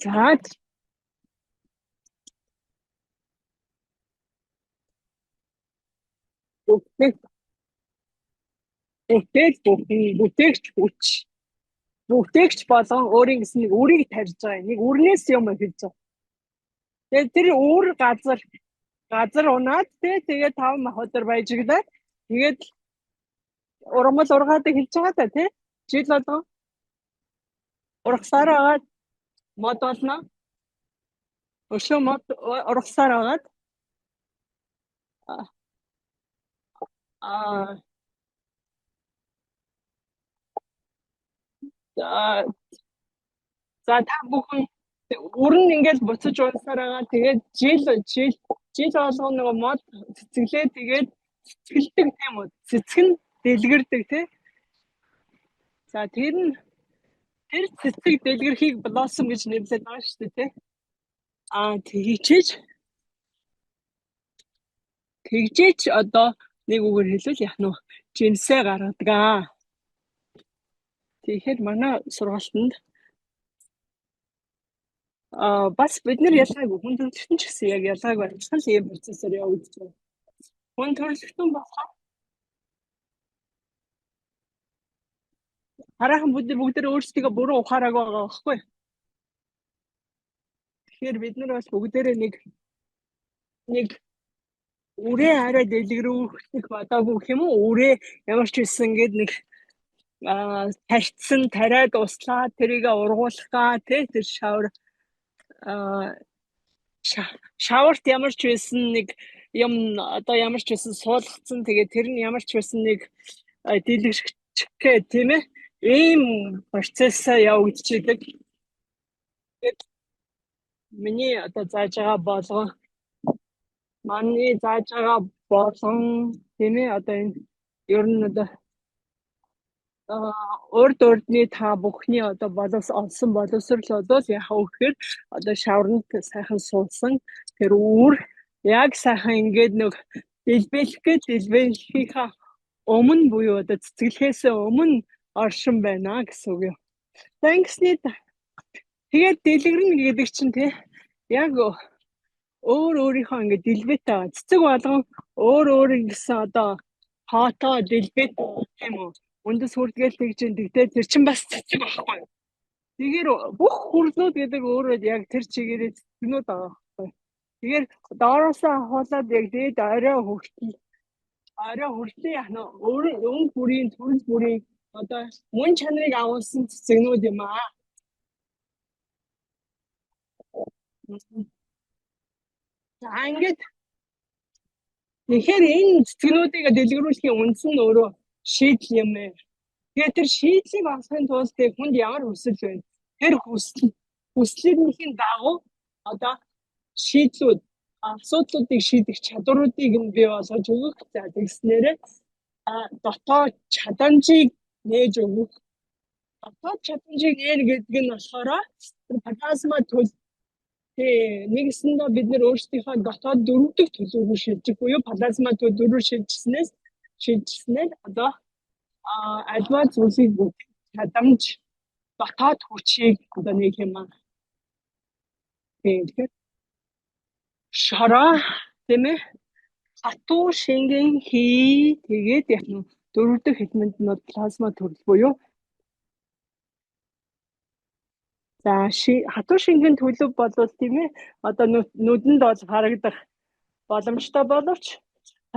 За бүтээх бүтээгч хүч. Бүтээгч болон өөрийн гэсэн нэг үрийг тарьж байгаа. Нэг үрнээс юм хэлж байгаа. Тэгээд тэр үр газар унаад тэгээд 5 өдөр баяжглаад тэгээд ургамал ургаадаг хэлж байгаа та тий. Жил болгон ургасаар агаад мод болно. Өшөө мод ургасаар агаад аа за та бүхэн өрн ингээд буцаж унсаар байгаа. Тэгээд жил болгоо нөгөө мод цэцгэлээ тэгээд цэцгэлдэг тийм үү? Цэцэг нь дэлгэрдэг тий. За тэр цэцэг дэлгэрхийг блосом гэж нэрлэдэг байгаа шүү дээ тий. Тэгжээч одоо нэг үгээр хэлвэл яах нь жинсээ гаргадаг. Тэгэхээр манай сургалтанд бас бид нар ялгаагүй хүн төрөлхтөн ч гэсэн яг ялгаагүй адилхан л ийм процессор явагдаж байна. Хүн төрөлхтөн болохоор хараахан бүгд өөрсдөө бүрэн ухаараагүй байгаа байхгүй. Тэгэхээр бид нар бас бүгдээрээ нэг үрээ арай дэлгэрүүлэх бодоогүй гэх юм уу? Үрээ ямар ч байсан гээд нэг тарьцсан тариад услаад тэрийг ургуулах тий тэр шаварт ямар ч байсан нэг юм одоо ямар ч байсан суулгацсан тэгээд тэр нь ямар ч байсан нэг дэлгэрч гэх тийм ээ ийм процесс явагдчихдаг. Тэгээд миний одоо зааж байгаа болгон тийм ээ одоо энэ ер нь одоо урд урдны та бүхний одоо олсон боловсрол одоо яах вэ гэхээр одоо шавранд сайхан суулсан тэр үр яг сайхан ингээд нэг дэлбэлхийнхаа өмнө буюу одоо цэцгэлэхээс өмнө оршин байна гэсэн үг юм. Тэгснээр тэгээд дэлгэрнэ гэдэг чинь тий яг өөрийнхөө ингээд дэлбэтэй байгаа. Цэцэг болгон өөр гэсэн одоо хоотоо дэлбэтэй тийм үү? Үндэс хүрдгээл тэгж ин тэгтээ тэр чинь бас цэцэг байхгүй. Тэгэхээр бүх хүрлүүд гэдэг өөрөө яг тэр чигээрээ цэцгнүүд байгаа байхгүй. Тэгэхээр доороосоо хуулаад яг дээд орой хүртэл яах нь өнгө бүрийн төрөл бүрийн одоо мөн чанарыг агуулсан цэцгнүүд юм аа. За ингээд тэгэхээр энэ цэцгнүүдийг дэлгэрүүлэхийн үндсэн нь өөрөө шийдэл юм ээ. Тэгээд тэр шийдлийг олохын тулд хүнд ямар хүсэл байна? Тэр хүслийнхээ дагуу одоо шийдлүүд асуудлуудыг шийдэх чадваруудыг нь бий болгож өгөх. За тэгснээрээ дотоод чадамжийг нээж өгөх. Дотоод чадамжийг нээх гэдэг нь болохоор плазма нэгэсэндээ бид нэр өөрсдийнхөө дотоод 4 дахь төлөвийг шилжих буюу плазма 4 шилжснээр одоо альва зүйлсийг бүтээх чадамж дотоод хүчийг одоо нэг юм аа. Тэгэхээр шараа тийм ээ хатуу шингэн тэгээд яг нь 4 дахь элемент нь плазма төрөл буюу за хатуу шингэн төлөв болвол тийм ээ одоо нүдэнд бол харагдах боломжтой боловч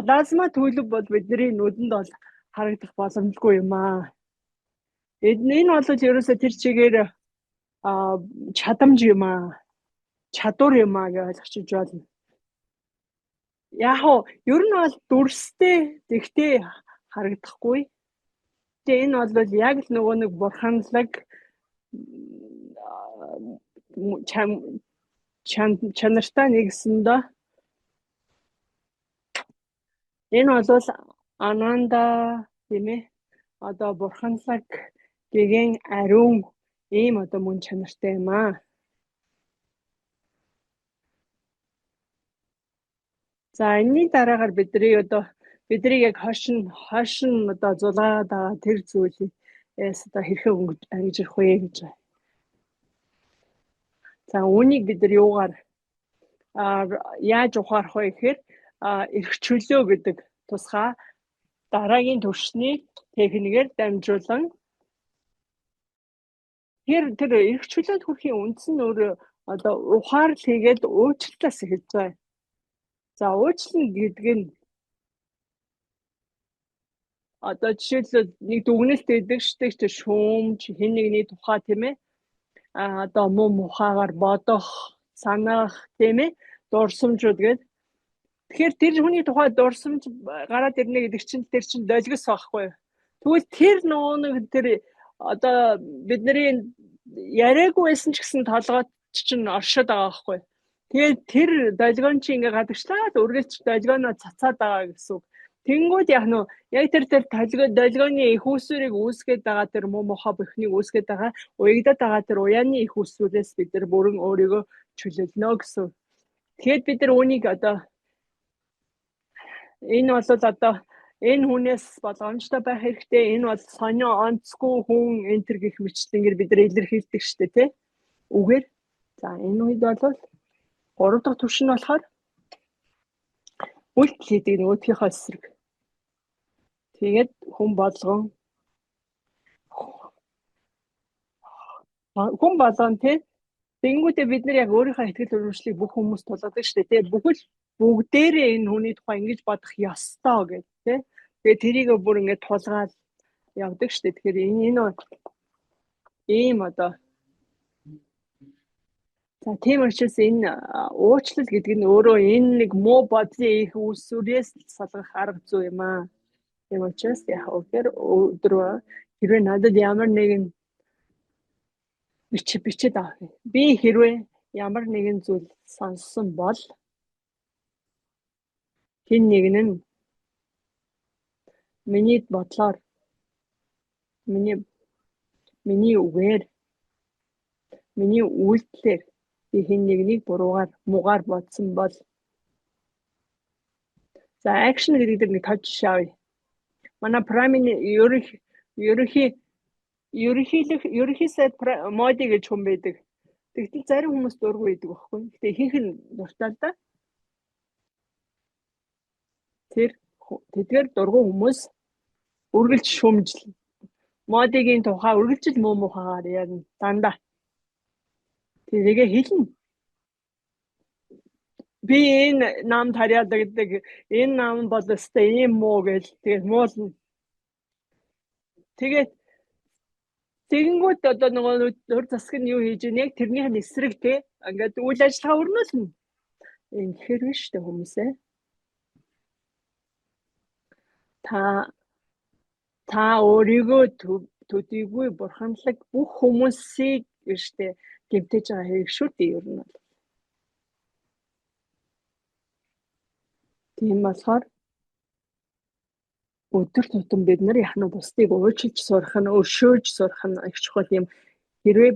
плазма төлөв бол бидний нүдэнд бол харагдах боломжгүй юм аа. Энэ бол ерөөсө тэр чигээр чадамж юм аа. Чадвар юм аа гэж ойлгочих болно. Яг ер нь бол дүрстэй тэгтээ харагдахгүй. Тэгээ энэ бол яг л нөгөө нэг бурханлаг чанартай нэгсэндээ энэ бол ананда тийм ээ одоо бурханлаг гэгэн ариун ийм одоо мөн чанартай юм аа. За энэний дараагаар бидний яг хошин одоо зулгаад байгаа тэр зүйлээс одоо хэрхэн ангижрах вэ гэж. За үүнийг бид нар юугаар яаж ухаарах вэ гэхээр эрх чөлөө гэдэг тусгай дараагийн түвшний техникээр дамжуулан тэр эрх чөлөөнд хүрэхийн үндэс нь өөрөө одоо ухаарл хийгээд уучлалаас эхэлж байгаа. За уучлал гэдэг нь одоо жишээлбэл нэг дүгнэлт өгдөг штеп шүүмж хэн нэгний тухай тийм ээ одоо муу мухагаар бодох санах тийм ээ дурсамжууд гэдэг. Тэгэхээр тэр хүний тухай дурсамж гараад ирнэ гэдэг чинь тэр чинь долгис байхгүй. Тэгвэл тэр нэг тэр одоо бидний яриаггүй байсан ч гэсэн толгойд чинь оршоод байгаа байхгүй. Тэгээд тэр долгион чи ингээ гадагшлаад үргэлж долгионоо цацаад байгаа гэсэн үг. Тэнгүүд яг нь яг тэр долгионы их усүрийг үүсгээд байгаа тэр муу мухаа бүхнийг үүсгээд байгаа уягдаад байгаа тэр уяаны их усүрээс бид нар бүрэн өөрийгөө чөлөөлнө гэсэн. Тэгээд бид нар үүнийг одоо энэ бол одоо энэ хүнээс болгоомжтой байх хэрэгтэй. Энэ бол сонио онцгүй хүн энтер гэх мэтлэнгээр бид нар илэрхийлдэг шүү дээ, тий? Үгээр. За энэ үед бол 3 дахь түвшин нь болохоор үйлдэл хийдэг нөгөөдхийнхөө эсрэг. Тэгээд хүн болгон тий тэгэнгүүтээ бид нар яг өөрийнхөө ихтгэл өрөмжлөлийг бүх хүмүүст тулгадаг шүү дээ, тий? Бүгдээрээ энэ хүний тухай ингэж бодох ёстой гэж тий. Тэгээд тэрийг бүр ингэж тулгаад явдаг шүү дээ. Тэгэхээр энэ ийм одоо за тийм учраас энэ уучлал гэдэг нь өөрөө энэ нэг муу бодлын их усүрээс салгах арга зүй юм аа. Тийм учраас яг өдөр хэрвээ надад ямар нэгэн бичээд авах. Би хэрвээ ямар нэгэн зүйл сонссон бол хэн нэгэн нь миний бодлоор миний үгээр миний үйлдэлээр би хэн нэгнийг муугаар бодсон бол за акшн гэдэг дээр нэг тож шавъя. Манай ерөнхий сайд моди гэж хүн байдаг. Тэгтэл зарим хүмүүс дургүй байдаг байхгүй. Гэтэ ихэнх нь дуртай л да. Тэдгээр дургүй хүмүүс үргэлж шүмжил модигийн тухай үргэлж муу мухагаар ярина дандаа. Тэгээ хэлнэ. Би энэ намд хараад гэдэг энэ нам бол өстой ийм муу гэж тэгээд муулна. Тэгээд тэгэнгүүт одоо нөгөө өр засаг нь юу хийж ийнэ яг тэрнийх нь эсрэг тий ингээд үйл ажиллагаа өрнүүлнэ. Ингэхэр биш үү хүмүүсээ. Та өөрийгөө төдийгүй бурханлаг бүх хүмүүсийг гэжтэй гэмтэж байгаа хэрэг шүү дээ ер нь бол. Тийм болохоор өдөр тутам бид нар яхаа нь бусдыг уучлж сурах нь өршөөж сурах нь их чухал юм. Хэрвээ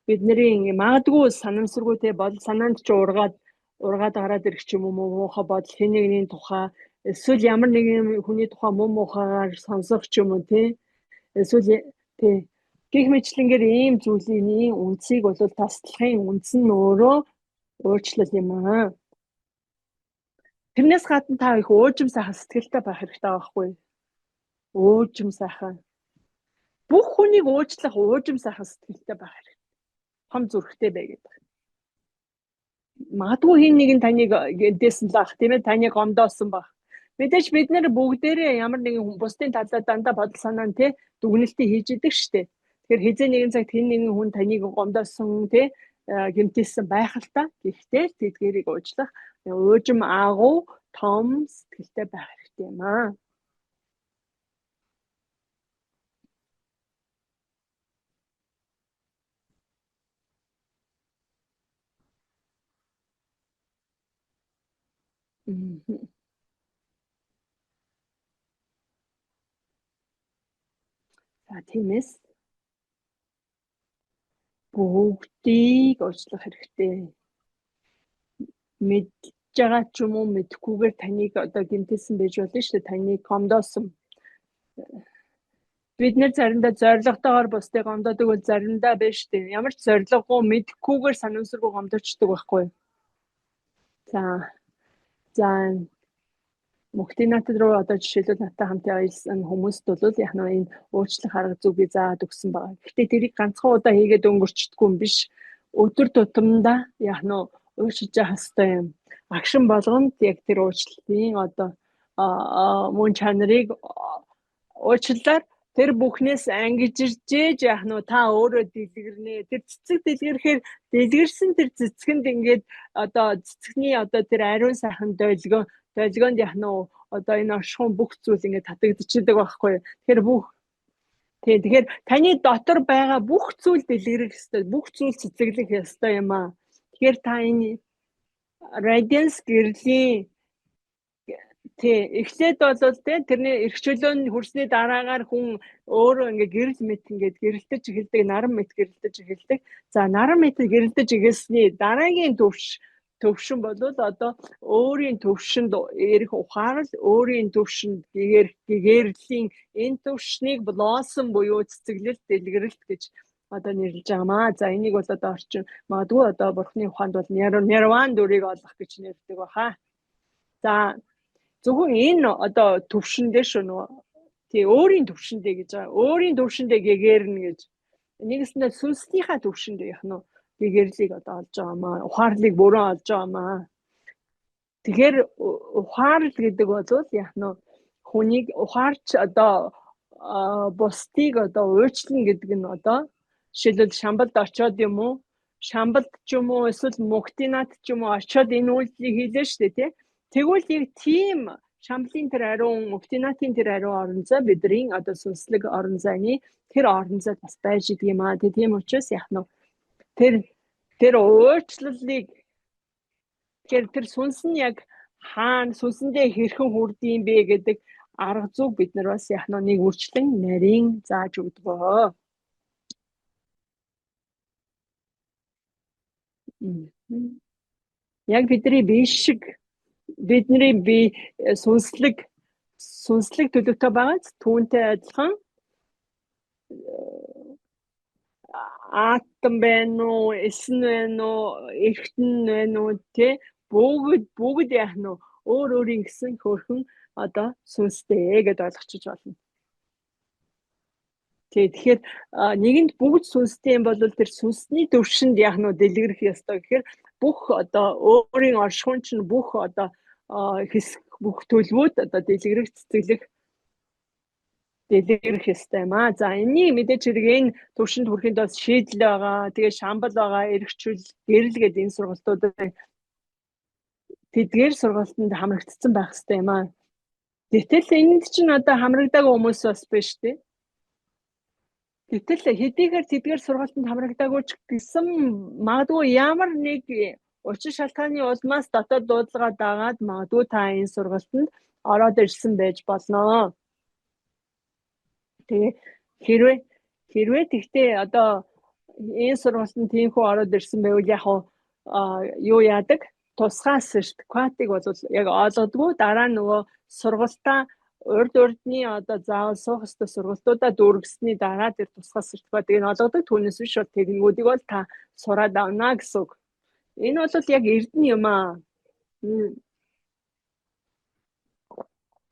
бидний магадгүй санамсаргүйтэй бол санаанд ч ургаад гараад ирэх ч юм уу муухай бодол хэн нэгний тухай эсвэл ямар нэгэн хүний тухай муухайгаар сонсох ч юм уу тий эсвэл тий гэх мэтлэнгээр ийм зүйлийн үндсийг бол таслахын үндс нь өөрөө уучлал юм аа. Тэрнээс гадна та их уужим сайхан сэтгэлтэй байх хэрэгтэй байхгүй юу? Уужим сайхан. Бүх хүнийг уучлах уужим сайхан сэтгэлтэй байх хэрэгтэй. Том зүрхтэй бай гэдэг. Магадгүй хэн нэгэн таныг гээсэн л ах тийм ээ таныг гомдоосон баг. Мэдээж бид нэр бүгдээрээ ямар нэгэн бусдын талаар дандаа бодол санаа нь тий дүгнэлтийг хийж идэг штэ. Тэгэхээр хизээ нэгэн цагт хэн нэгэн хүн таныг гомдоосон тий гэмтээсэн байх л та. Гэхдээ тэдгэрийг уучлах уужим агуу том сэтгэлтэй байх хэрэгтэй юм аа. За тиймээс бүгдийг уучлах хэрэгтэй. Мэдж байгаа ч юм уу мэдхгүйгээр таныг одоо гэмтээсэн байж болно шүү дээ. Таныг гомдоосон. бид нэр заримдаа зоригтойгоор бусдыг гомдоодаг бол заримдаа биш дээ. Ямар ч зориггүй мэдхгүйгээр санамсаргүй гомдоочдөг байхгүй. За Мухтинат руу одоо жишээлбэл наттай хамт явсан хүмүүст бол яг нь энэ уучлах арга зүйг зааад өгсөн байгаа. Гэхдээ тэрийг ганцхан удаа хийгээд өнгөрчдөггүй юм биш. Өдөр тутамдаа яг нь уучлж явах хэрэгтэй юм. Агшин болгонд яг тэр уучлалын одоо мөн чанарыг уучлалаар тэр бүхнээс ангижирж яг нь та өөрөө дэлгэрнэ. Тэр цэцэг дэлгэрхээр дэлгэрсэн тэр цэцгэнд ингээд одоо цэцэгний одоо тэр ариун сайхан долгионд яг нь одоо энэ оршихуун бүх зүйл ингээд татагдчихдаг байхгүй. Тэгэхээр таны дотор байгаа бүх зүйл дэлгэрэх ёстой. Бүх зүйл цэцэглэх ёстой юм аа. Тэгэхээр та энэ radiance гэрлийн эхлээд бол тэрний эрхчлөөнд хүрсний дараагаар хүн өөрөө ингээ гэрэл мэт ингээд гэрэлтэж эхэлдэг, наран мэт гэрэлтэж эхэлдэг. За наран мэт гэрэлтэж эхэлсний дараагийн төвшин бол одоо өөрийн төвшөнд эрх ухаарал, өөрийн төвшөнд гэгэрлийн энэ төвшнийг блосsom буюу цэцэглэлт, дэлгэрэлт гэж одоо нэрлэж байгаамаа. За энийг бол одоо орчин магадгүй одоо бурхны ухаанд бол нирван дүрийг олох гэж нэрдэг баха. За зөвхөн энэ одоо төвшөндөө шүү нөгөө өөрийн төвшөндөө гэж байгаа. Өөрийн төвшөндөө гэгэрнэ гэж. Нэгэсэндээ сүнслийнхаа төвшөндөө яг нь гэгэрлийг одоо олж байгаамаа. Ухаарлыг бүрэн олж байгаамаа. Тэгэхээр ухаарл гэдэг бол яг нь хүнийг ухаарч одоо бусдыг одоо уучлна гэдэг нь одоо жишээлбэл шамбалд очоод юм уу? Шамбалд ч юм уу эсвэл мухтинат ч юм уу очоод энэ үйлдэлийг хийлээ шүү дээ тий. Тэгвэл яг тийм шамблын тэр ариун мухтинатын тэр ариун орон зай бидний одоо сүнслэг орон зайны тэр орон зайд бас байж идэг юм аа. Тийм учраас яг нь тэр уучлалыг тэр сүнс нь яг хаана сүнсэндээ хэрхэн хүрдэм бэ гэдэг арга зүйг бид нар бас яг нэг үрчлэн нарийн зааж өгдөгөө. Яг бидний бие шиг бидний бие сүнслэг төлөвтэй байгааз түүнтэй адилхан атом байна уу, эсэн байна уу, эргэтэн байна уу тий бүгд яг нь өөрийн гэсэн хөрхөн одоо сүнстэй гэдээ ойлгочих болно. Тэгэхээр нэгэнд бүгд сүнстэй юм бол тэр сүнсний төвшөнд яг нь дэлгэрэх ёстой. Тэгэхээр бүх одоо өөрийн оршихуун чинь бүх одоо бүх төлөвүүд одоо дэлгэрэх ёстой юм аа. За энэний мэдээж хэрэг энэ төвшөнд хүрэхэд бас шийдэл байгаа. Тэгээ шамбал байгаа, эргчүүл, гэрэл гэдэг энэ сургалтуудыг тэдгээр сургалтанд хамрагдсан байх хэрэгтэй юм аа. Гэтэл энд чинь одоо хамрагдаагүй хүмүүс бас биш тий. Гэтэл хэдийгээр тэдгээр сургалтанд хамрагдаагүй ч гэсэн магадгүй ямар нэг учир шалтгааны улмаас дотоод дуудлагаа дагаад магадгүй та энэ сургалтанд ороод ирсэн байж болно. Тэгээ хэрвээ тэгтээ одоо энэ сургалтанд тиймхүү ороод ирсэн байвал яг юу яадаг? Тусгай сертификатыг бол яг олгодгүй дараа нөгөө сургалтаа урдны одоо заавал суух ёстой сургалтуудаа дүүргэсний дараа тэр тусгай сертификатыг нь олгодог. Түүнээс биш бол техникүүдийг бол та сураад авна гэсэн үг. Энэ бол яг эрдэнэ юм аа.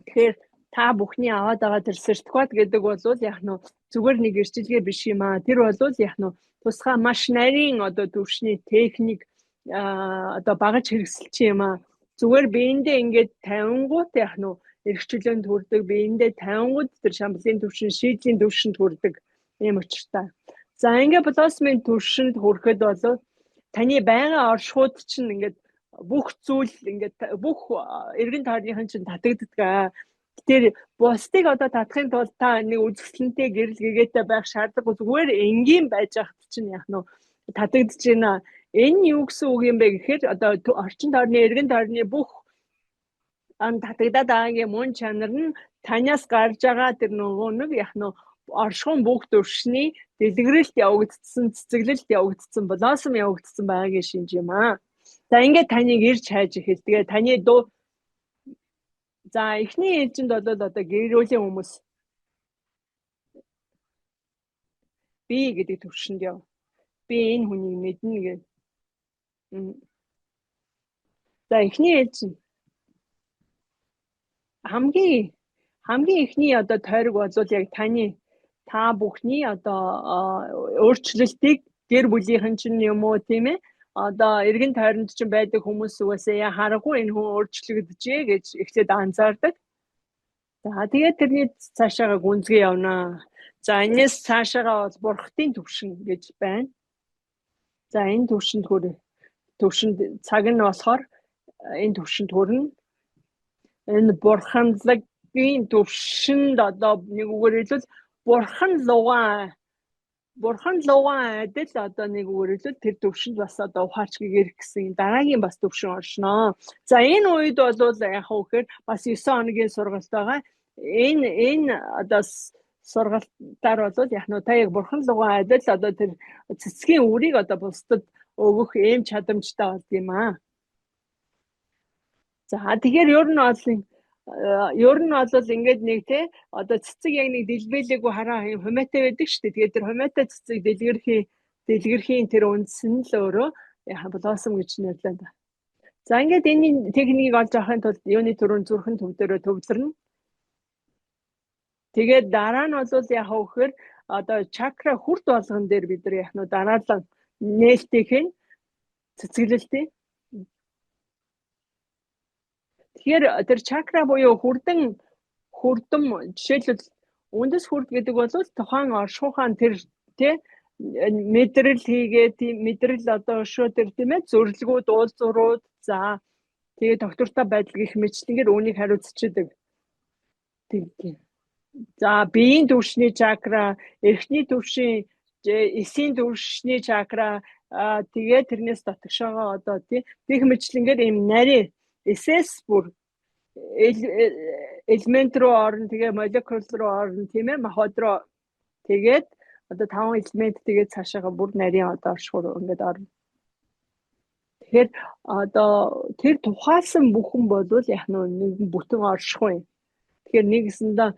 Тэгэхээр та бүхний аваад байгаа тэр сертификат гэдэг бол яг нь зүгээр нэг эрчилгээ биш юм аа. Тэр бол яг нь тусгай маш нарийн одоо төвшний техник одоо багаж хэрэгсэлч юм аа. Зүгээр биендээ ингээд 50-гууд яг нь эрхчлөөнд хүрдэг, биендээ 50-гууд тэр шамблын төвшин, шийдлийн төвшөнд хүрдэг юм учиртай. За ингээд блосмын төвшөнд хүрэхэд бол таны байгаль оршихуйд чинь ингээд бүх зүйл ингээд бүх эргэн тойрныхын чинь татагддаг. Тэр бусдыг одоо татахын тулд та нэг үзэсгэлэнтэй гэрэл гэгээтэй байх шаардлагагүй зүгээр энгийн байж хат чинь яг нь татагдж байна. Энэ юу гэсэн үг юм бэ гэхээр одоо орчин тойрны эргэн тойрны бүх татагдаад байгаагийн мөн чанар нь танаас гарч байгаа тэр нөгөө нэг яг нь оршихуун бүх төвшний дэлгэрэлт явагдсан, цэцэглэлт явагдсан, блосом явагдсан байгаагийн шинж юм аа. За ингээд таныг ирж хайж эхэлдэг. Таны за эхний ээлжинд бол одоо гэрүүлийн хүмүүс би гэдэг төвшөнд яв. Би энэ хүнийг мэднэ гэж. За эхний ээлж нь хамгийн эхний одоо тойрог бол яг та бүхний одоо өөрчлөлтийг гэр бүлийнхэн чинь юм уу тийм ээ одоо эргэн тойронд чинь байдаг хүмүүс угаасаа харахгүй энэ хүн өөрчлөгдөжээ гэж эхлээд анзаардаг. За тэгээд тэрний цаашаага гүнзгий явнаа. За энэс цаашаага бол бурхтын төвшин гэж байна. За энэ төвшөнд цаг нь болохоор энэ төвшөнд хүрнэ. Энэ бурханлагын төвшөнд одоо нэг үгээр хэлбэл бурхан лугаан адил одоо нэг үгээр хэлбэл тэр төвшөнд бас одоо ухаарч гэрх гэсэн дараагийн бас төвшин оршноо. За энэ үед бол яг хөөхөр бас 9 хоногийн сургалт байгаа. Энэ одоо сургалтаар бол яг нь та яг бурхан лугаан адил одоо тэр цэцгийн үрийг одоо бусдад өгөх эм чадамжтай болд юм аа. За тэгэхээр ер нь бол ингээд нэг те одоо цэцэг яг нэг дэлбэлээгүй хараа хумаатай байдаг шүү дээ. Тэгээд тэр хумаатай цэцэг дэлгэрхийн тэр үндсэн л өөрөө блосом гэж нэрлэдэг. За ингээд энэ техникийг олж авахын тулд юуны түрүүн зүрхэн төв дээрээ төвлөрнө. Тэгээд дараа нь бол яг хөөхөр одоо чакра хүрт болгон дээр бид нар яг нь дараалал нээлтийн цэцгэлэлтийн. Тэгэхээр тэр чакра буюу хүрдэн жишээлбэл үндэс хүрд гэдэг бол тухайн оршихуйн тэр тий мэдрэл хийгээд мэдрэл одоо өшөө тэр тийм ээ зөвлөгөөд уулзуурууд за тэгээ доктортой байдал гэх мэтлэнгээр үүнийг хариуцчихдаг. За биеийн төвшний чакра, эрхний төвшин, эсийн төвшний чакра тэгээ тэрнээс дотгошоогоо одоо тий гэх мэтлэнгээр ийм нарийн эсэс бүр элемент руу орно тэгээ молекул руу орно тийм ээ махбод руу тэгээд одоо 5 элемент тэгээд цаашаага бүр нарийн одоо оршихур ингээд орно. Тэгэхээр одоо тэр тухайлсан бүхэн бодвол яг нэг бүтэн оршихгүй. Тэгэхээр нэгсэндээ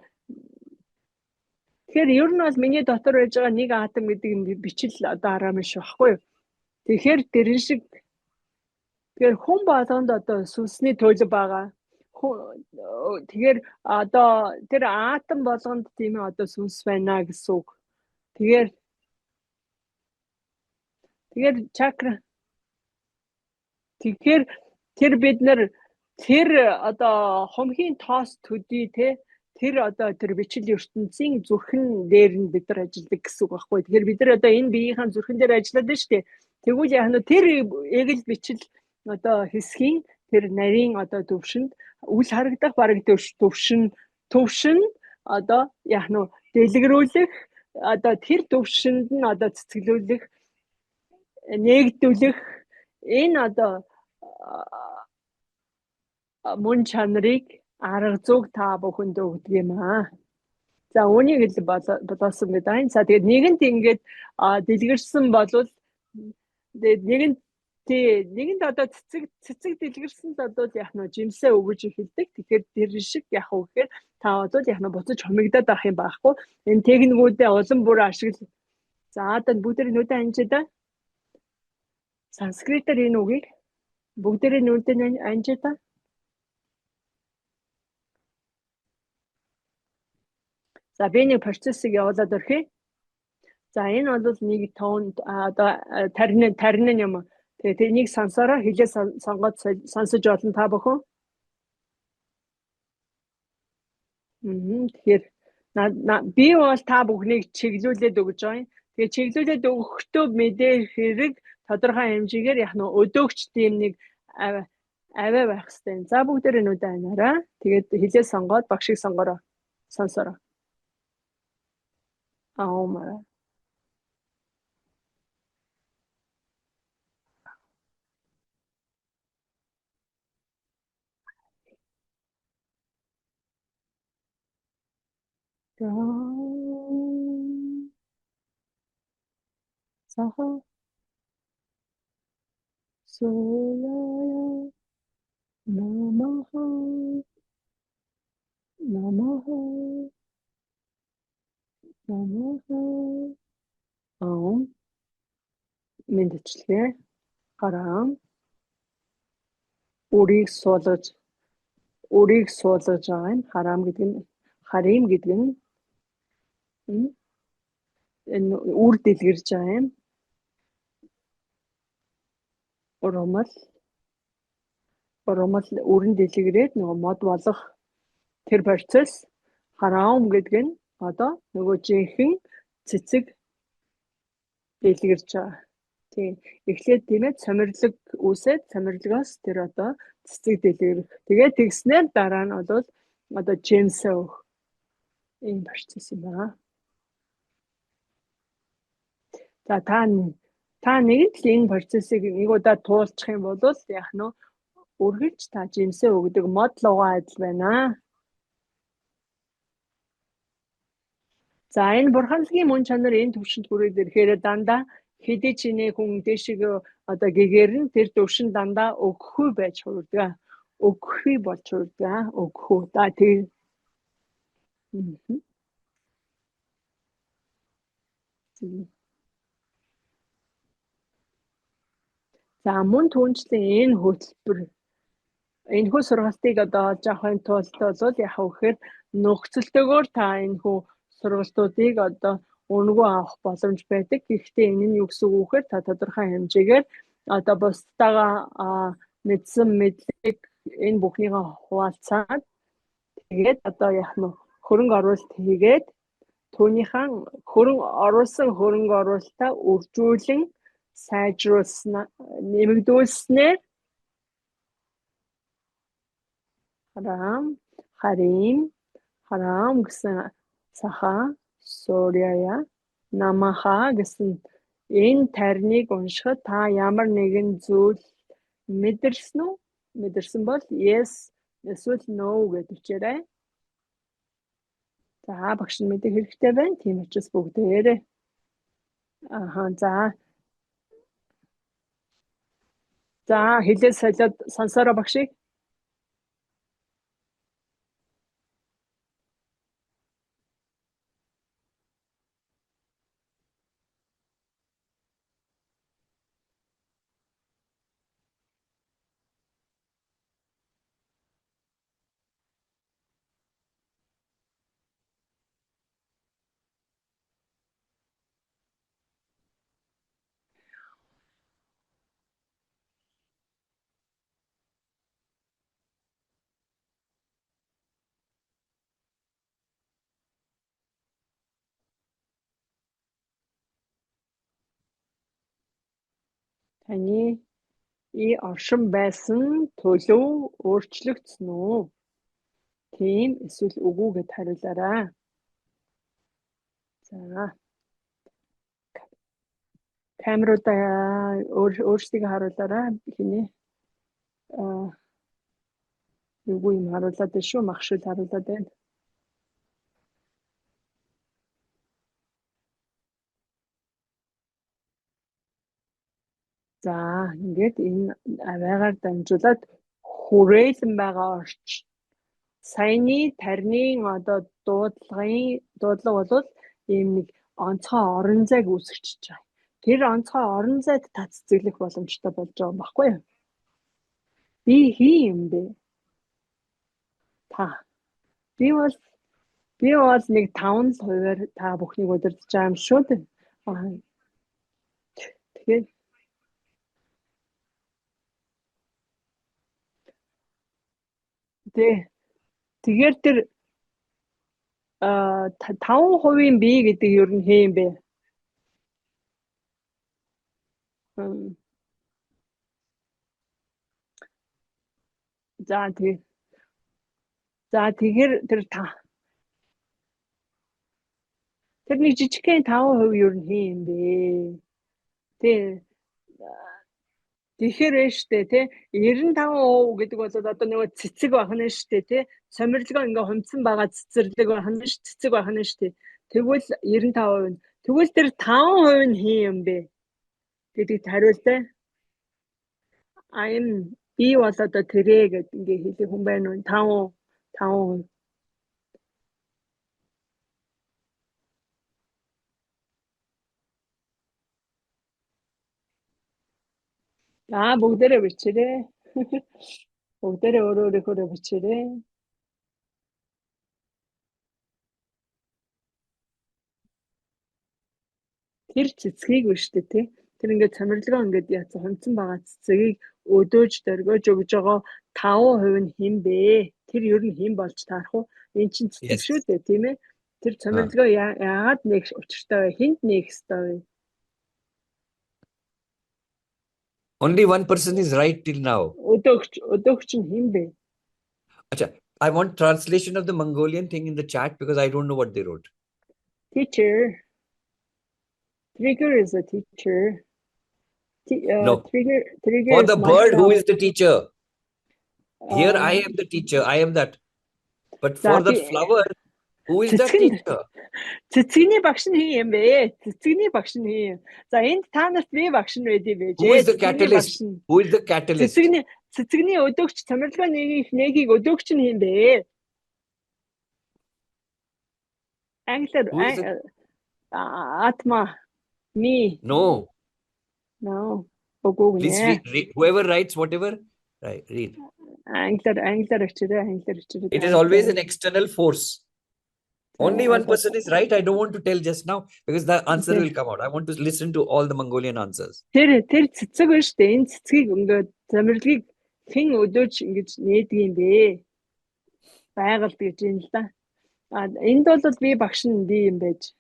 тэгэхээр ер нь бол миний дотор байж байгаа нэг атом гэдэг бичил одоо араа биш байхгүй юу. Тэгэхээр тэрэн шиг тэгэхээр хүн болгонд одоо сүнсний төлөв байгаа. Тэгэхээр одоо тэр атом болгонд тийм ээ одоо сүнс байна гэсэн үг. Тэгэхээр чакра тэгэхээр тэр бид нар тэр одоо хомхийн тоос төдий те тэр одоо тэр бичил ертөнцийн зүрхэн дээр нь бид нар ажилладаг гэсэн үг байхгүй. Тэгэхээр бид нар одоо энэ биеийн зүрхэн дээр ажиллаад байна шүү дээ. Тэгвэл яг нь тэр эгэл бичил одоо хэсгийн тэр нарийн одоо төвшөнд үл харагдах бараг төвшин одоо яг нь дэлгэрүүлэх одоо тэр төвшөнд нь одоо цэцгэлүүлэх нээгдүүлэх энэ одоо мөн чанарыг арга зүг та бүхэнд өгдөг юм аа. За үүнийг л болоосон гэдэг. За тэгээд нэгэнт ингээд дэлгэрсэн болвол тэгээд нэгэнд одоо цэцэг дэлгэрсэнд одоо яг нь жимсээ өгөж эхэлдэг. Тэгэхээр тэр шиг яг үгээр та бол яг нь буцаж хумигдаад авах юм байхгүй. Энэ техникүүдээ улам бүр ашиглах. За одоо бүгдээ нүдэн анжидаа. Санскритээр энэ үгийг бүгдээ нүдэн анжидаа. За би нэг процессыг явуулаад өрхий. За энэ бол нэг тоонд одоо тарин юм. Тэгээд энийг сансараа хилээ сонгоод сонсож олон та бүхэн. Тэгэхээр би бол та бүхнийг чиглүүлээд өгж байгаа юм. Тэгээд чиглүүлээд өгөхдөө мэдээ хэрэг тодорхой хэмжээгээр яг нь өдөөгч тийм нэг аваа байх хэрэгтэй. За бүгдээ нүдэн анаараа. Тэгээд хилээ сонгоод багшийг сонгороо. Сонсороо. Аумаа. Саха. Солая. Намаха. Намаха. Намаха. Мэдчилгээ. Хараам. Үрийг суулгаж байгаа юм. Хараам гэдэг нь харим гэдэг нь энэ үр дэлгэрж байгаа юм. Урамал үрэн дэлгэрээд нөгөө мод болох тэр процесс хараам гэдэг нь одоо нөгөө жинхэнэ цэцэг дэлгэрж байгаа. Тийм. Эхлээд тийм ээ цомирлог үүсээд цомирлогоос тэр одоо цэцэг дэлгэрэх. Тэгээд тэгснээр дараа нь бол одоо жимсээ өгөх ийм процесс юм байна. За та нэг л энэ процессыг нэг удаа туулчих юм бол яах нь үргэлж та жимсээ өгдөг мод лугаа адил байна. За энэ бурханлагын мөн чанар энэ төвшөнд хүрээд ирэхээр дандаа хэдий ч хүн дэшиг одоо гэгэрн тэр төвшин дандаа өгөхгүй байж хүрдэг. Өгөхгүй болж хүрдэг. Өгөхгүй. За тэр За мөн түнчлэн энэ хөтөлбөр энэхүү сургалтыг одоо олж авахын тулд бол яах вэ гэхээр нөхцөлтэйгээр та энэхүү сургалтуудыг одоо өнгөө авах боломж байдаг. Гэхдээ энэ нь юу гэсэн үг вэ гэхээр та тодорхой хэмжээгээр одоо бусдаагаа мэдсэн мэдлэг энэ бүхнийгээ хуваалцаад тэгээд одоо яах нь хөрөнгө оруулалт хийгээд түүнийхэн оруулсан хөрөнгө оруулалтаа үржүүлэн сайжруулсан нэмэгдүүлснээр харам гэсэн саха соряя намаха гэсэн энэ тариныг уншихад та ямар нэгэн зүйл мэдэрсэн бол yes эсвэл no гэж бичээрэй. За багш нь мэдэх хэрэгтэй байна. Тийм учраас бүгдээрээ За хэлээ солиод сонсороо багшийг. Таны оршин байсан төлөв өөрчлөгдсөн үү? Тийм эсвэл үгүй гэд хариулаарай. За. Камеруудаа өөрсдийгөө харуулаарай. Хинээ юу юм харуулад байна шүү. Махшил харуулад байна. За ингээд энэ аваагаар дамжуулаад хүрээлэн байгаа саяны тарины одоо дуудлага бол ийм нэг онцгой орон зайг үүсгэж байгаа. Тэр онцгой орон зайд та цэцэглэх боломжтой болж байгаа байхгүй юу? Би хий юм бэ? Би бол нэг 5% та бүхнийг удирдах байгаа юм шүү дээ. Тэгэхээр тэр 5% бий гэдэг юу юм хэм бэ? За тэгэхээр тэр нэг жижигхэн 5% юу юм бэ? Тэгэхээр штэ тий 95% гэдэг бол одоо нөгөө цэцэг байна штэ тий цомирлогоо ингээ хумцсан байгаа цэцэрлэг байна цэцэг байна штэ тэгвэл 95% тэгвэл тэр 5% нь хин юм бэ гэдэгт хариултаа энэ би бол одоо тэрэ гэд ингээ хэлэх хүн байна уу 5% бүгдээрээ бичээрэй. Бүгдээрээ өөрөөрөө бичээрэй. Тэр цэцгийг биш үү те? Тэр ингээд цамирлогоо ингээд яцсан хонцсон байгаа цэцгийг өдөөж дөргөөж өгж байгаа 5% нь хэн бэ? Тэр ер нь хэн болж таарах уу? Энд чинь цэцэг Yes. шүү дээ, тийм ээ? Тэр цамирлогоо яагаад нэг учиртай вэ? Хэнд нээх ёстой вэ? Only one person is right till now. Өдөөгч нь хэн бэ? Acha, I want translation of the Mongolian thing in the chat because I don't know what they wrote. Teacher. Trigger is a teacher. No. Trigger For is the bird, who myself. is the teacher? Here I am the teacher. I am that. But for the flower, who is that teacher? Цэцгийн багш нь хэн юм бэ? Цэцгийн багш нь хэн юм? За энд та нарт би багш нь байдий байж. Who is the catalyst? Who is the catalyst? Цэцгийн өдөөгч цамирлага нэгийг өдөөгч нь хэн бэ? Англиар Атма. Me. No. Please read. Whoever writes whatever, read. Англиар очирээ. It is always an external force. Only one person is right. I don't want to tell just now because the answer will come out. I want to listen to all the Mongolian answers. Тэр цэцэг байна шүү дээ. Энэ цэцгийг ингээд замирлыг хэн өдөөж ингэж нээдэг юм бэ? Байгальд гэж юм л да. Энд бол би багш нь би юм байж.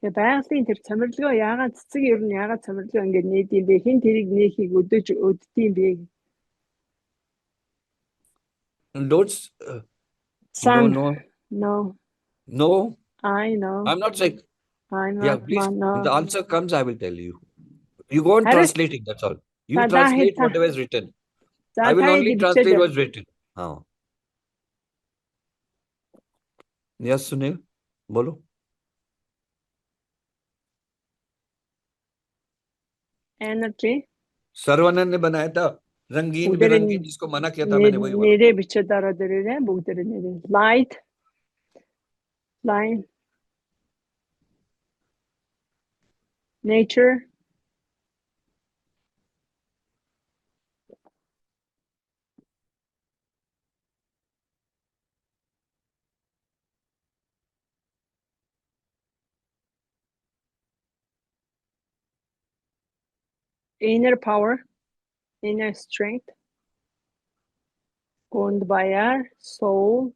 Тэгээ байгалийн тэр цамирлогоо яагаад цэцэг ер нь яагаад цамирлогоо ингэж нээдэг юм бэ? Хэн тэрийг нээхийг өдөөж өддөг юм бэ? Don't. No. I know. I'm not saying. I know. Yeah, please. When the answer comes, I will tell you. You go on translating. That's all. You translate whatever is written. I will only translate what's written. Yes, Sunil. Bolo. Energy. Sarvanan ने बनाया था रंगीन बिरंगी जिसको मना किया था मैंने वही मेरे पीछे तारा दे रहे हैं बहुत तेरे मेरे light line nature inner power, inner strength, Gondbayar, soul,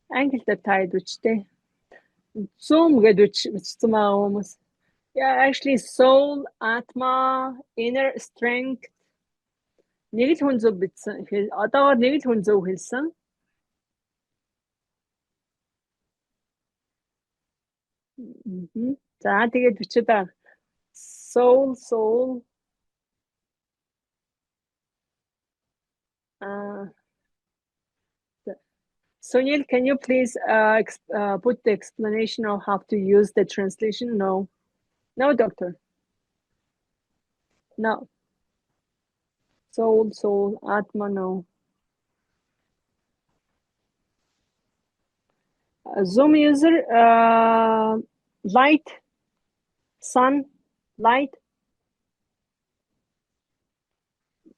англи тайд үчтэй. Zoom гэдэг үчсэн хүмүүс. Yeah, actually soul, atma, inner strength. Нэг л хүн зөв бичсэн. Одоогоор нэг л хүн зөв хэлсэн. За тэгээд бичээд байгаа. Soul. Sunil, can you please put the explanation of how to use the translation? No, doctor. No. Soul, Atma, no. Zoom user, light, sun, light.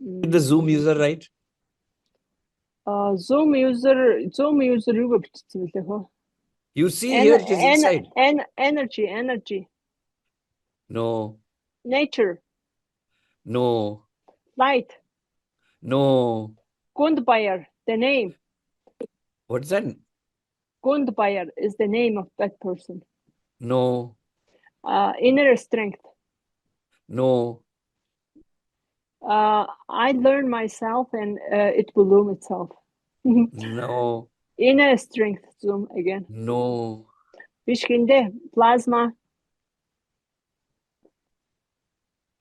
The Zoom user, right? Zoom user юу бичсэн бэлээ хөө? You see here it is inside. Energy. No. Nature. No. Light. No. Gondbayar, the name. What's that? Gondbayar is the name of that person. No. Inner strength. No. I learn myself and it will bloom itself. No. Inner strength, Zoom again. No. Vishkinde, plasma.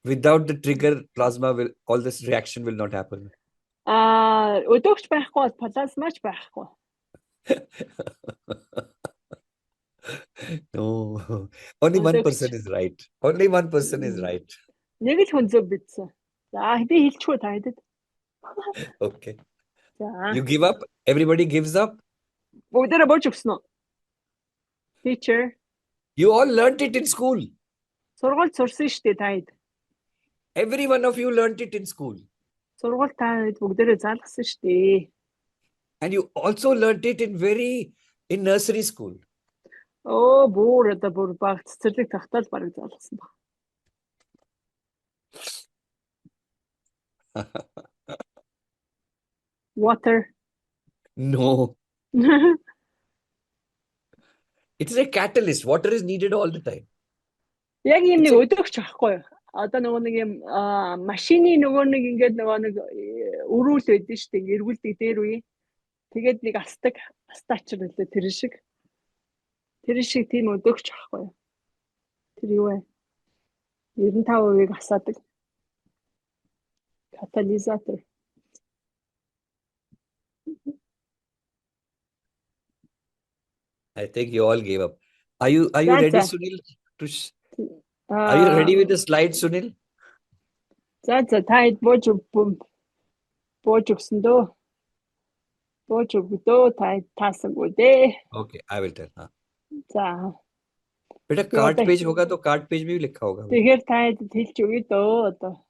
Without the trigger, plasma will, all this reaction will not happen. Өдөгч байхгүй, plasmaч байхгүй. No. Only one person is right. Only one person is right. Нэг л хүн зөв бичсэн. За би хэлчихв та хэдэд. Okay. You give up? Everybody gives up? Бүгдээрээ болж өгсөн үү? Teacher. You all learnt it in school. Сургуульд сурсан шүү дээ та хэд. Every one of you learnt it in school. Сургууль та бүгдээрээ заалгасан шүү дээ. And you also learnt it in nursery school. Бүр одоо бүр баг цэцэрлэг тахтал бараг заалгасан баг. Water. No. It is a catalyst. Water is needed all the time. Яг юм нэг өдөөгч аахгүй юу? Одоо нөгөө нэг юм машины нөгөө нэг ингээд нөгөө нэг өрүүл байдэн шүү дээ. Эргүүлдэг дээр үе. Тэгээд нэг астаачр үлээ тэр шиг тийм өдөөгч аахгүй юу? Тэр юу вэ? 95% асаадаг. Катализатор. I think you all gave up. Are you ready, Sunil? Are you ready with the slides, Sunil? За таад бууж өгсөн дөө. Бууж өгдөө таасангүй дээ. Okay, I will tell. За. बेटा card page होगा तो card page में भी लिखा होगा. Тэгэхээр таад хэлж өгье дөө одоо.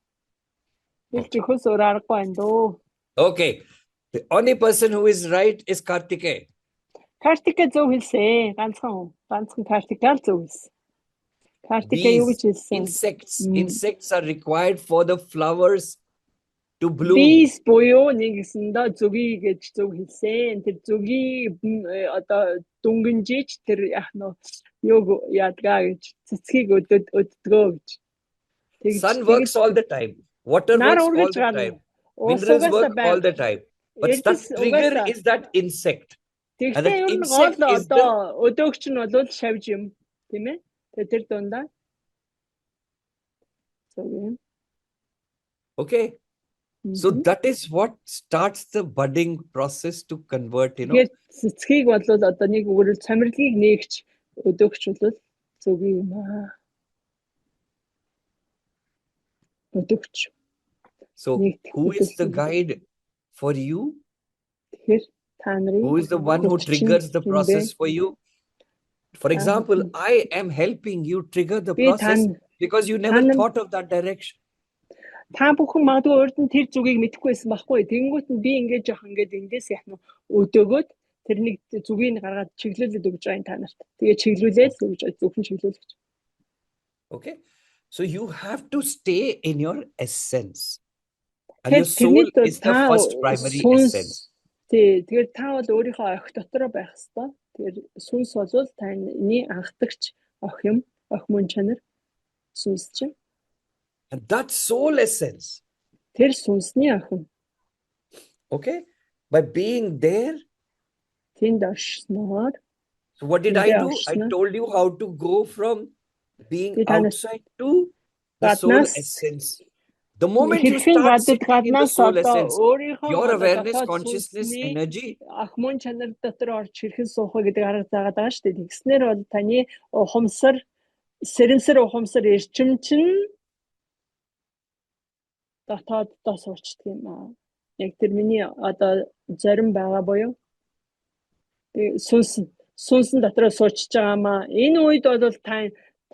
Хэлж өгөхөөс өөр аргагүй байна дөө. Okay. The only person who is right is Kartikeya. Kartikeya зөв хэлсэн. Ганцхан Kartikeya зөв хэлсэн. Kartikeya юу гэж хэлсэн? Insects are required for the flowers to bloom. Bees буюу нэгсэндээ зүгий гэж зөв хэлсэн. Тэр зүгий одоо дүнгэнжиж тэр яг нөө юу ядгаа гэж цэцгийг өддгөө гэж. Sun works all the time. Water works all the time. Minerals work all the time. But that trigger is that insect. And that insect is the өдөөгч нь бол шавж юм, тийм ээ? Тэр дундаа. Okay. So that is what starts the budding process to convert, you know. Цэцгийг бол одоо нэг өөрөөр цамирлыг нээгч өдөөгч бол зөвгүй юм аа. Өдөөгч. So who is the guide for you? Who is the one who triggers the process for you? For example, I am helping you trigger the process because you never thought of that direction. Та бүхэн магадгүй урд нь тэр зүгийг мэдэхгүй байсан байхгүй. Тэнгүүт нь би ингэж яах ингээд эндээс яах нь өдөөгөөд тэрнийг зүгийг гаргаад чиглүүлээд өгж байгаа та нарт. Тэгээ чиглүүлээд өгж зөвхөн чиглүүлж. Okay. So you have to stay in your essence. And your soul is the first primary essence. Тэгээд та бол өөрийнхөө охи дотроо байх ёстой. Тэгээд сүнс бол таны анхдагч охи юм, охи мөн чанар сүнс чинь. And that soul essence. Тэр сүнсний охин. Okay? By being there. Тэнд оршсноор. So what did I do? I told you how to go from being outside to the soul essence. The moment you start sitting in the soul essence, your awareness, consciousness, energy. Ахмон чанар дотор орж хэрхэн суух вэ гэдэг арга заагаад байгаа шүү дээ. Тэгснээр бол таны ухамсар, сэрэнсэр ухамсар эрчим чинь дотооддоо суучдаг юм аа. Яг тэр миний одоо зарим байгаа боёо. Тэгээ сүнсэн дотроо суучж байгаа маа. Энэ үед бол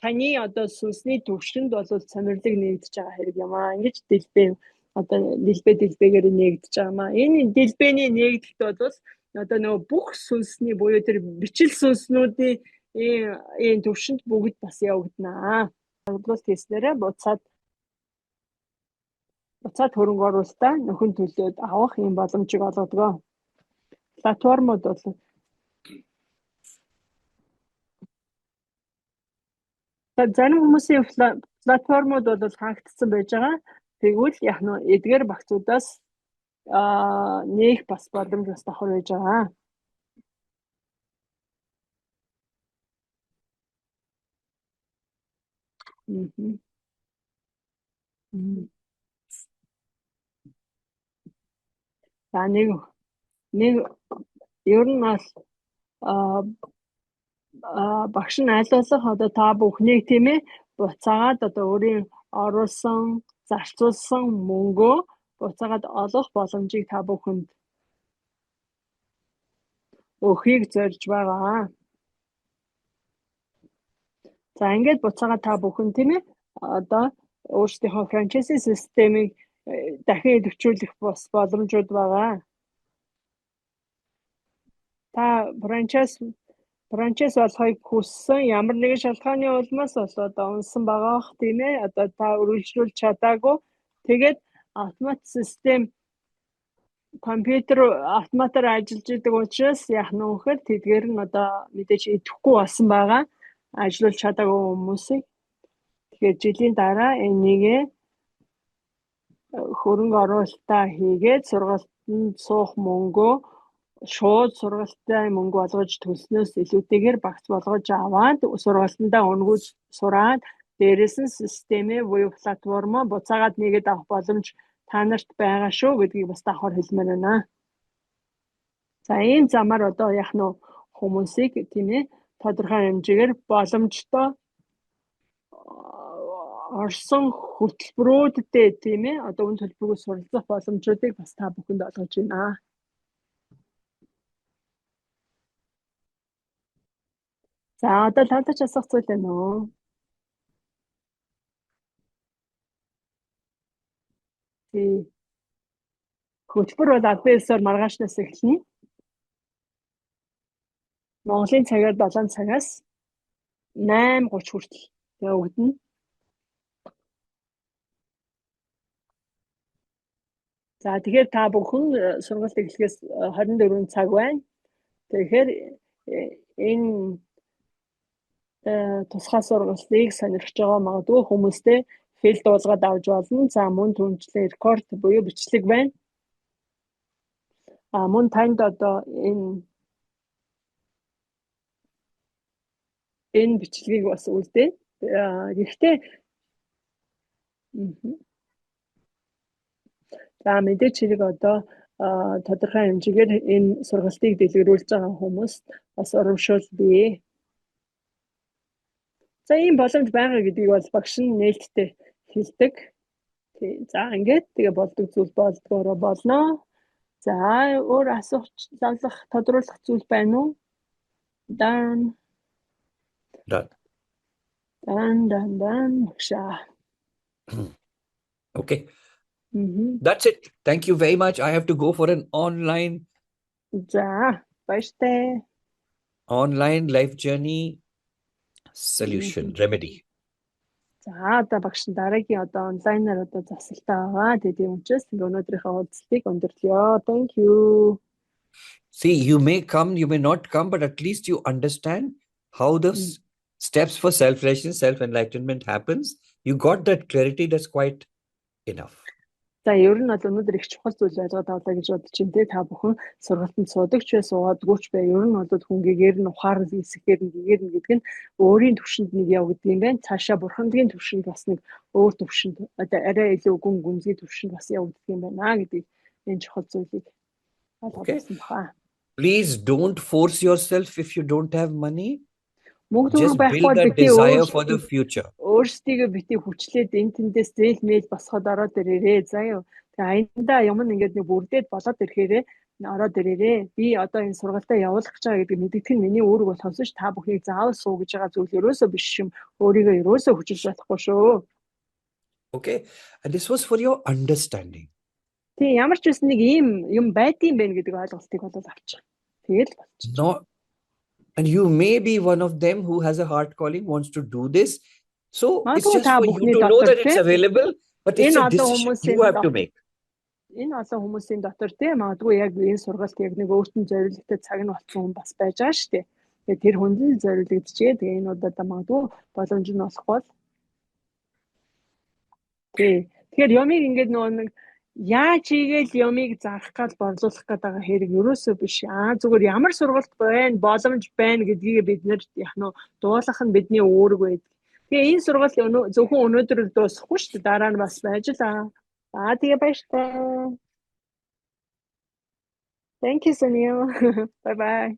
таны одоо сүнсний төвшөнд бол цамирлаг нэгдэж байгаа хэрэг юм аа. Ингэж дэлбэгээр нэгдэж байгаа маа. Энэ дэлбэний нэгдэхд бол одоо нөгөө бүх сүнсний буюу тэр бичил сүнснүүдийн энэ төвшөнд бүгд бас явагдана. Бодлол хийснээрээ буцаад хөрөнгө оруулалтаа нөхөн төлөөд авах юм боломжийг олгодог. Платформуд бол зарим хүмүүсийн платформуд бол хаагдсан байж байгаа. Тэгвэл яг нь эдгээр багцуудаас нээх бас боломж бас давхар байж байгаа. За нэг ер нь бас багш нь аль болох одоо та бүхнийг тийм ээ буцаагаад одоо өөрийн оруулсан, зарцуулсан мөнгөө буцаагаад олох боломжийг та бүхэнд өгөхийг зорж байгаа. За ингээд буцаагаад та бүхэн тийм ээ одоо өөрсдийнхөө франчайзи системийг дахин идэвхжүүлэх бас боломжууд байгаа. Та франчайз болохыг хүссэн ямар нэгэн шалтгааны улмаас болоод унсан байгаах тийм ээ. Одоо та үргэлжлүүлж чадаагүй. Тэгээд автомат систем компьютер автоматар ажиллаж идэг учраас яах нь вэхээр тэдгээр нь одоо мэдээж идэхгүй болсон байгаа. Ажиллуулж чадаагүй хүмүүсийг. Тэгэхээр жилийн дараа энийг хөрөнгө оруулалтаа хийгээд сургалтанд суух мөнгөө шууд сургалтын мөнгө болгож төлснөөс илүүтэйгээр багц болгож аваад сургалтандаа өнгөж сураад дээрээс нь системээ буюу платформоо буцаагаад нэгэд авах боломж та нарт байгаа шүү гэдгийг бас давхар хэлмээр байна. За ийм замаар одоо яг нь хүмүүсийг тийм ээ тодорхой хэмжээгээр боломжтой орсон хөтөлбөрүүдтэй тийм ээ одоо үн төлбөргүй суралцах боломжуудыг бас та бүхэнд олгож байна. За одоо надад ч асуух зүйл байна уу? Тий. Хөтөлбөр бол албан ёсоор маргаашнаас эхэлнэ. Монголын цагаар 7 цагаас 8:30 хүртэл явагдана. За тэгэхээр та бүхэн сургалт эхлэхээс 24 цаг байна. Тэгэхээр энэ тусгай сургалтыг сонирхож байгаа магадгүй хүмүүстэй хэл дуулгаад авч болно. За мөн түнчлэн рекорд буюу бичлэг байна. Мөн танд одоо энэ бичлэгийг бас үлдээ. Гэхдээ за мэдээч хэрэг одоо тодорхой хэмжээгээр энэ сургалтыг дэлгэрүүлж байгаа хүмүүс бас урамшуулъя. За ийм боломж байгаа гэдгийг бол багш нь нээлттэй хэлдэг. За ингээд тэгээ болдог зүйл болдгоороо болно. За өөр асуух, залах, тодруулах зүйл байна уу? Дан. Okay. That's it. Thank you very much. I have to go for an online online life journey solution remedy. За одоо багш дараагийн одоо онлайнаар одоо засалтаа байгаа. Тэгээд учраас өнөөдрийнхөө уулзалтыг өндөрлөё. Thank you. See, you may come, you may not come, but at least you understand how the steps for self-realization, self-enlightenment happens. You got that clarity. That's quite enough. За ер нь бол өнөөдөр их чухал зүйл ойлгоод авлаа гэж бодож байна те. Та бүхэн сургалтанд суудаг ч бай, суугадгүй ч бай. Ер нь бол хүнгээр нь ухаар хэсгээр нь гэгээр нь гэдэг нь өөрийн төвшөнд нэг явагддаг юм байна. Цаашаа бурхандгийн төвшөнд бас нэг өөр төвшөнд одоо арай илүү гүн гүнзгий төвшөнд бас явагддаг юм байна гэдэг энэ чухал зүйлийг ойлгосон баха. Please don't force yourself if you don't have money. Just build that desire for the future. Өөрсдийгөө бити хүчлээд энэ тэндээс зээл мэйл босгоод ороод ирээрээ. Заяа. Тэгээ аяндаа юм ингээд нэг бүрдээд болоод ирэхээрээ ороод ирээрээ. Би одоо энэ сургалтаа явуулах гэж байгаа гэдэг мэддэг нь миний үүрэг болохоос ш та бүхнийг заавал суу гэж байгаа зүйл ерөөсөө биш юм. Өөрийгөө ерөөсөө хүчилж болохгүй шүү. Okay. And this was for your understanding. Тий, ямар ч үс нэг ийм юм байдсан байх гэдэг ойлголтыг бол авчих. Тэгэл болчих. No. And you may be one of them who has a heart calling, wants to do this. So it's just for you to know that it's available, but it's a decision you have to make. Энэ олон хүмүүсийн дотор те магадгүй яг энэ сургалт яг нэг өөртөө зориултад цаг нь болсон хүн бас байж байгаа шүү дээ. Тэгээ тэр хүнд нь зориулагдчихээ. Тэгээ энэ удаа магадгүй боломж нь олох бол. Тэгэхээр ямиг ингээд нэг яаж ийгээл ямиг зарах гал борлуулах гэдэг хэрэг ерөөсөө биш. Зүгээр ямар сургалт байна, боломж байна гэдгийг бид нэр яг нь дуулах нь бидний үүрэг байдаг. Тэгээ энэ сургалт зөвхөн өнөөдөр дуусахгүй шүү дээ. Дараа нь бас байж л тэгээ баяртай. Thank you, Sonia. Bye bye.